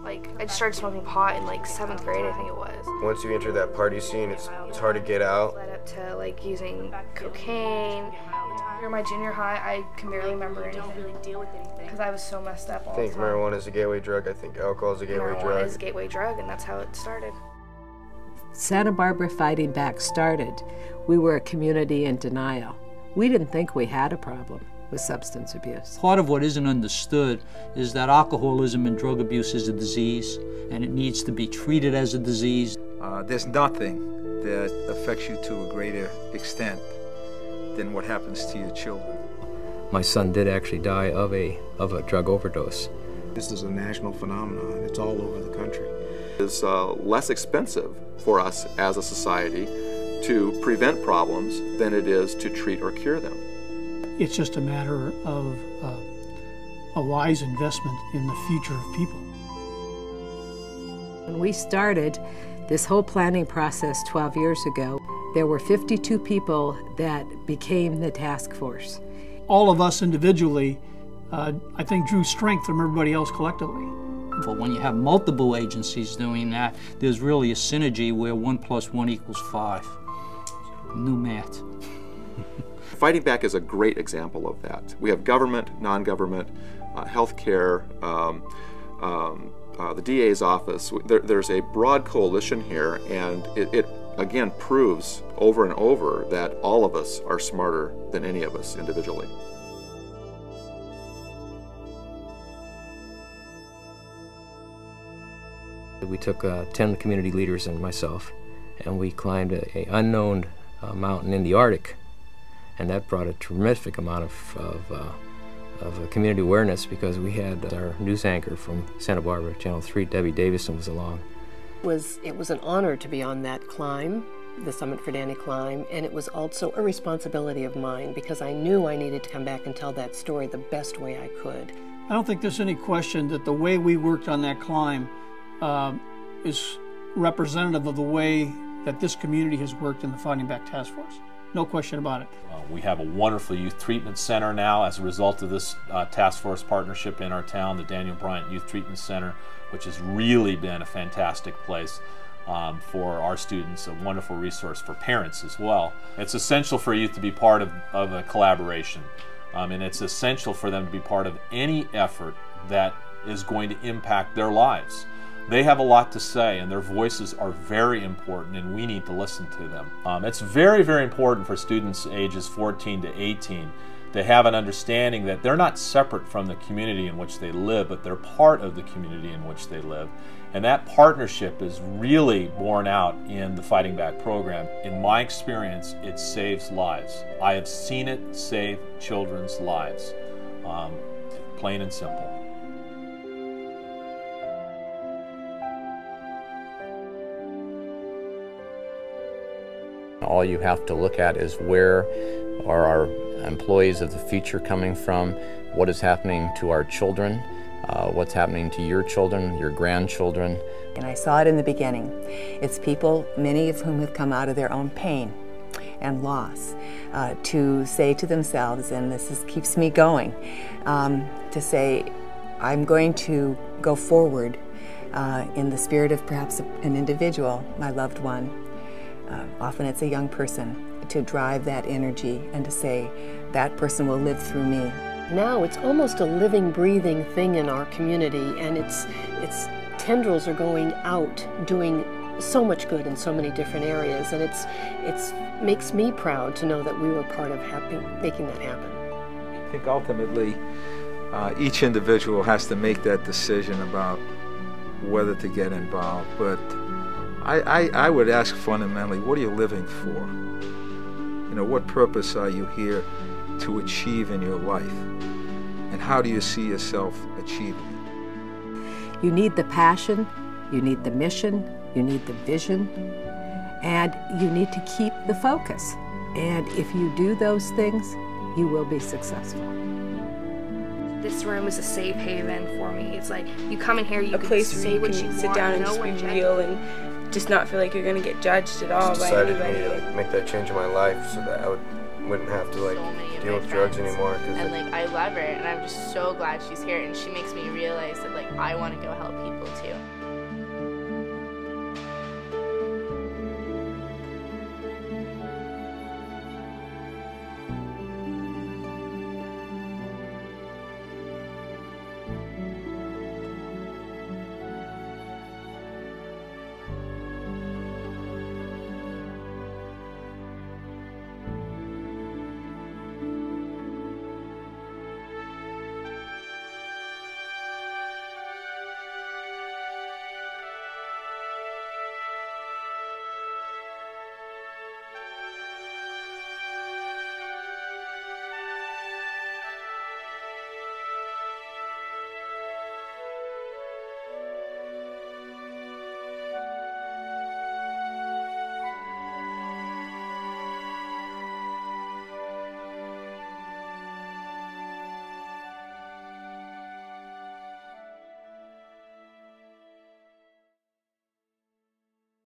Like, I just started smoking pot in like 7th grade, I think it was. Once you enter that party scene, it's hard to get out. Led up to like using cocaine. During my junior high, I can barely remember anything because I was so messed up all the time. I think marijuana is a gateway drug. I think alcohol is a gateway drug. Marijuana is a gateway drug, and that's how it started. Santa Barbara Fighting Back started. We were a community in denial. We didn't think we had a problem with substance abuse. Part of what isn't understood is that alcoholism and drug abuse is a disease, and it needs to be treated as a disease. There's nothing that affects you to a greater extent than what happens to your children. My son did actually die of a drug overdose. This is a national phenomenon. It's all over the country. It's less expensive for us as a society to prevent problems than it is to treat or cure them. It's just a matter of a wise investment in the future of people. When we started this whole planning process 12 years ago, there were 52 people that became the task force. All of us individually, I think, drew strength from everybody else collectively. But when you have multiple agencies doing that, there's really a synergy where 1 + 1 = 5. New math. Fighting Back is a great example of that. We have government, non-government, healthcare, the DA's office. There's a broad coalition here, and it again proves over and over that all of us are smarter than any of us individually. We took 10 community leaders and myself, and we climbed an unknown mountain in the Arctic, and that brought a terrific amount of community awareness because we had our news anchor from Santa Barbara, Channel 3, Debbie Davison, was along. It was an honor to be on that climb, the Summit for Danny climb, and it was also a responsibility of mine because I knew I needed to come back and tell that story the best way I could. I don't think there's any question that the way we worked on that climb is representative of the way that this community has worked in the Fighting Back Task Force. No question about it. We have a wonderful youth treatment center now as a result of this task force partnership in our town, the Daniel Bryant Youth Treatment Center, which has really been a fantastic place for our students, a wonderful resource for parents as well. It's essential for youth to be part of a collaboration, and it's essential for them to be part of any effort that is going to impact their lives. They have a lot to say, and their voices are very important, and we need to listen to them. It's very, very important for students ages 14 to 18 to have an understanding that they're not separate from the community in which they live, but they're part of the community in which they live. And that partnership is really borne out in the Fighting Back program. In my experience, it saves lives. I have seen it save children's lives, plain and simple. All you have to look at is where are our employees of the future coming from, what is happening to our children, what's happening to your children, your grandchildren. And I saw it in the beginning. It's people, many of whom have come out of their own pain and loss, to say to themselves, and this keeps me going, to say, I'm going to go forward in the spirit of perhaps an individual, my loved one. Often it's a young person, to drive that energy and to say, that person will live through me. Now it's almost a living, breathing thing in our community, and its tendrils are going out, doing so much good in so many different areas, and it makes me proud to know that we were part of making that happen. I think ultimately each individual has to make that decision about whether to get involved, but I would ask fundamentally, what are you living for? You know, what purpose are you here to achieve in your life? And how do you see yourself achieving it? You need the passion, you need the mission, you need the vision, and you need to keep the focus. And if you do those things, you will be successful. This room is a safe haven for me. It's like, you come in here, you can place say what you want, sit down and just be real and just not feel like you're going to get judged at all by anybody. I decided to make that change in my life so that I would wouldn't have to like so many of deal my with drugs friends. anymore. And like I love her, and I'm just so glad she's here, and she makes me realize that like I want to go help people too.